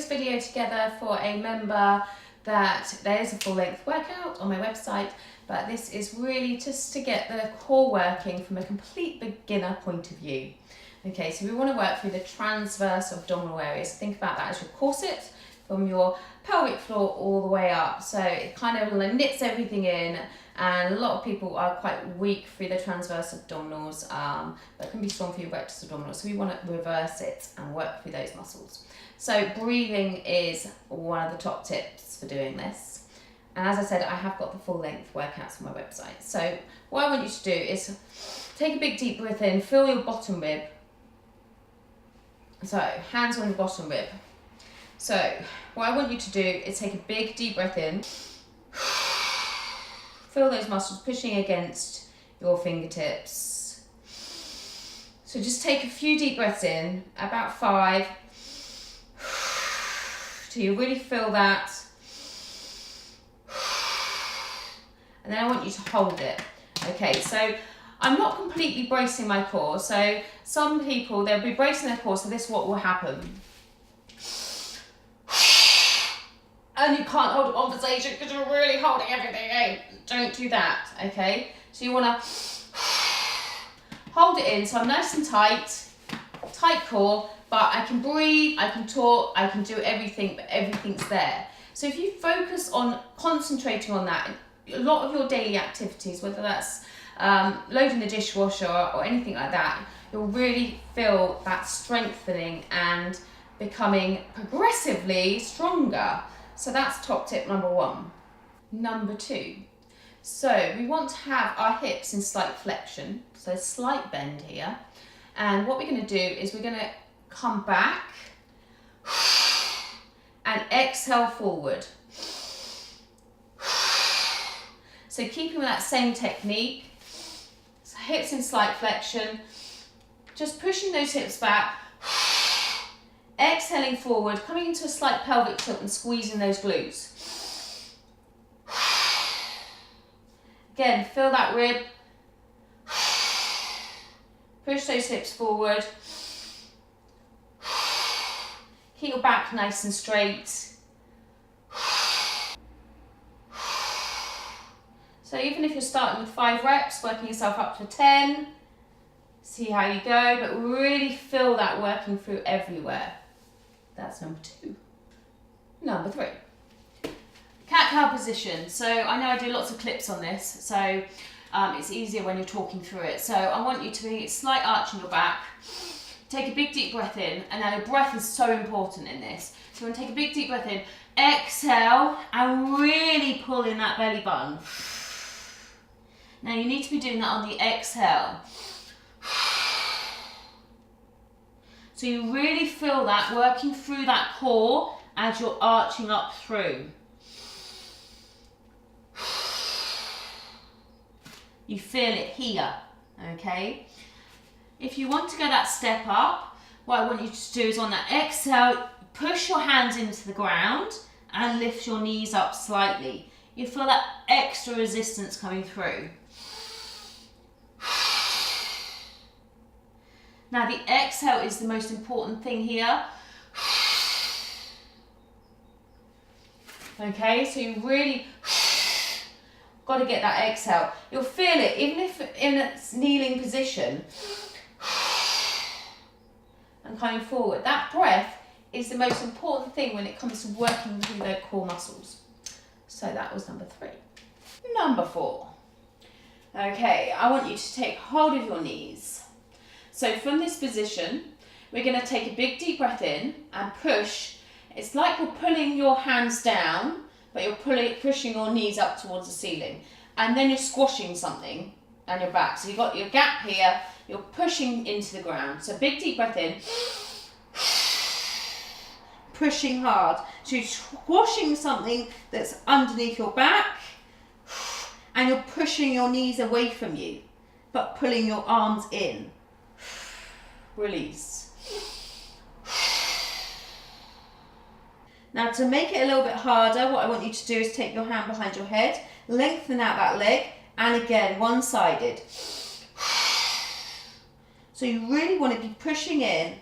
this video together for a member that there is a full length workout on my website, but this is really just to get the core working from a complete beginner point of view. Okay, so we want to work through the transverse abdominal areas. Think about that as your corset from your pelvic floor all the way up. So it kind of knits everything in, and a lot of people are quite weak through the transverse abdominals, but it can be strong for your rectus abdominals. So we want to reverse it and work through those muscles. So breathing is one of the top tips for doing this. And as I said, I have got the full length workouts on my website. So what I want you to do is take a big deep breath in, feel your bottom rib. So hands on your bottom rib. So what I want you to do is take a big deep breath in. Feel those muscles pushing against your fingertips. So just take a few deep breaths in, about 5, till you really feel that. And then I want you to hold it. Okay, so I'm not completely bracing my core. So some people, they'll be bracing their core, so this is what will happen. And you can't hold a conversation because you're really holding everything in. Don't do that, okay? So you want to hold it in, so I'm nice and tight core, but I can breathe, I can talk, I can do everything, but everything's there. So if you focus on concentrating on that, a lot of your daily activities, whether that's loading the dishwasher or anything like that, you'll really feel that strengthening and becoming progressively stronger. So that's top tip number 1. Number 2. So we want to have our hips in slight flexion, so slight bend here. And what we're going to do is we're going to come back and exhale forward. So keeping with that same technique, so hips in slight flexion, just pushing those hips back, exhaling forward, coming into a slight pelvic tilt and squeezing those glutes. Again, feel that rib. Push those hips forward. Keep your back nice and straight. So even if you're starting with 5 reps, working yourself up to 10, see how you go, but really feel that working through everywhere. That's number 2. Number 3. Cat-cow position. So I know I do lots of clips on this, so it's easier when you're talking through it. So I want you to be slight arch in your back. Take a big deep breath in, and now the breath is so important in this. So we're going to take a big deep breath in, exhale, and really pull in that belly button. Now you need to be doing that on the exhale. So you really feel that working through that core as you're arching up through. You feel it here, okay? If you want to go that step up, what I want you to do is on that exhale, push your hands into the ground and lift your knees up slightly. You feel that extra resistance coming through. Now the exhale is the most important thing here. Okay, so you really got to get that exhale. You'll feel it, even if in a kneeling position and coming forward. That breath is the most important thing when it comes to working through their core muscles. So that was number 3. Number 4. Okay, I want you to take hold of your knees. So from this position, we're going to take a big deep breath in and push. It's like you're pulling your hands down, but you're pushing your knees up towards the ceiling. And then you're squashing something down your back. So you've got your gap here, you're pushing into the ground. So big deep breath in, pushing hard. So you're squashing something that's underneath your back, and you're pushing your knees away from you, but pulling your arms in. Release. Now to make it a little bit harder, what I want you to do is take your hand behind your head, lengthen out that leg, and again, one-sided. So you really want to be pushing in,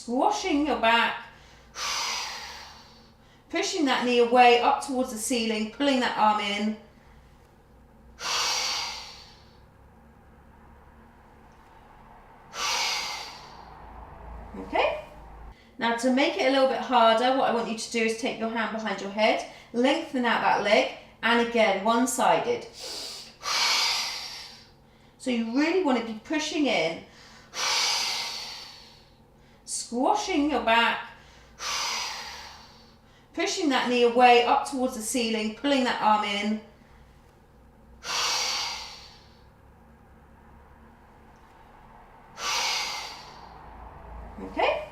squashing your back, pushing that knee away up towards the ceiling, pulling that arm in. Okay? Now to make it a little bit harder, what I want you to do is take your hand behind your head, lengthen out that leg, and again, one-sided. So you really want to be pushing in, squashing your back, pushing that knee away up towards the ceiling, pulling that arm in. Okay?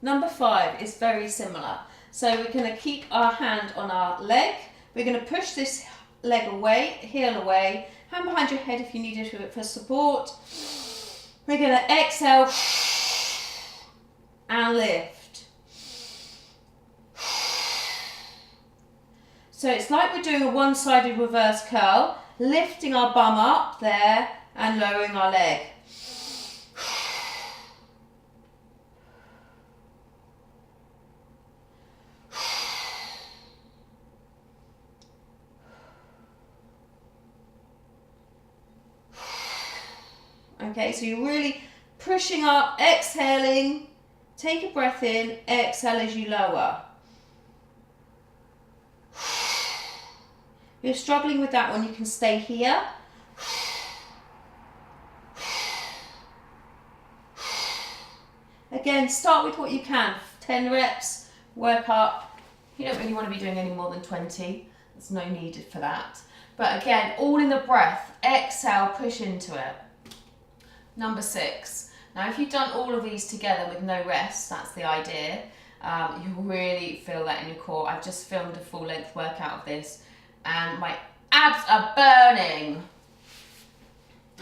Number 5 is very similar. So we're going to keep our hand on our leg. We're going to push this leg away, heel away, hand behind your head if you need it for support. We're going to exhale and lift. So it's like we're doing a one-sided reverse curl, lifting our bum up there and lowering our leg. Okay, so you're really pushing up, exhaling, take a breath in, exhale as you lower. If you're struggling with that one, you can stay here. Again, start with what you can, 10 reps, work up. You don't really want to be doing any more than 20, there's no need for that. But again, all in the breath, exhale, push into it. Number 6. Now if you've done all of these together with no rest, that's the idea, you'll really feel that in your core. I've just filmed a full length workout of this and my abs are burning.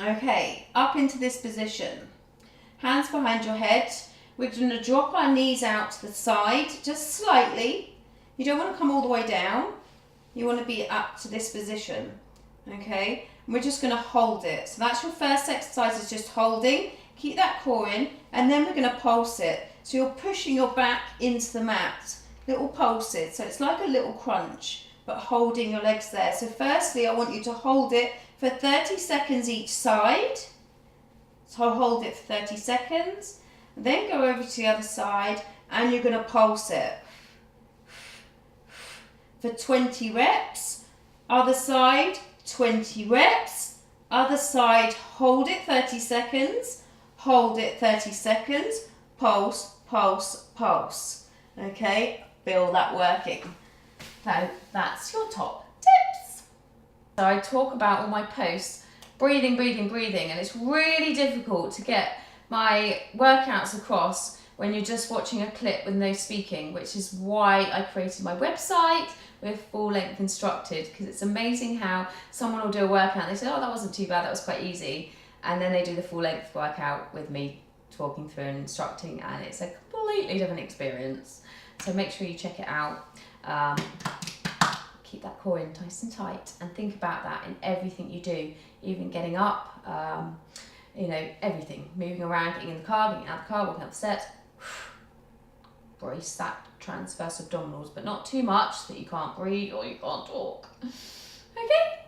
Okay, up into this position. Hands behind your head. We're going to drop our knees out to the side, just slightly. You don't want to come all the way down. You want to be up to this position. Okay, and we're just going to hold it. So that's your first exercise, is just holding. Keep that core in, and then we're going to pulse it. So you're pushing your back into the mat, little pulses. So it's like a little crunch, but holding your legs there. So firstly, I want you to hold it for 30 seconds each side. So hold it for 30 seconds, then go over to the other side, and you're going to pulse it for 20 reps. Other side, 20 reps, other side, hold it 30 seconds, hold it 30 seconds, pulse, pulse, pulse. Okay, feel that working. So that's your top tips. So I talk about all my posts, breathing, breathing, breathing, and it's really difficult to get my workouts across when you're just watching a clip with no speaking, which is why I created my website with full length instructed, because it's amazing how someone will do a workout and they say, oh, that wasn't too bad, that was quite easy, and then they do the full length workout with me talking through and instructing, and it's a completely different experience. So make sure you check it out. Keep that core in nice and tight, and think about that in everything you do, even getting up, you know, everything, moving around, getting in the car, getting out of the car, walking up the steps. Brace that transverse abdominals, but not too much that you can't breathe or you can't talk. Okay?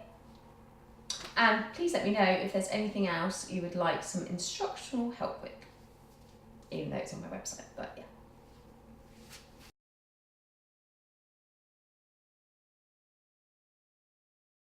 And please let me know if there's anything else you would like some instructional help with, even though it's on my website, but yeah.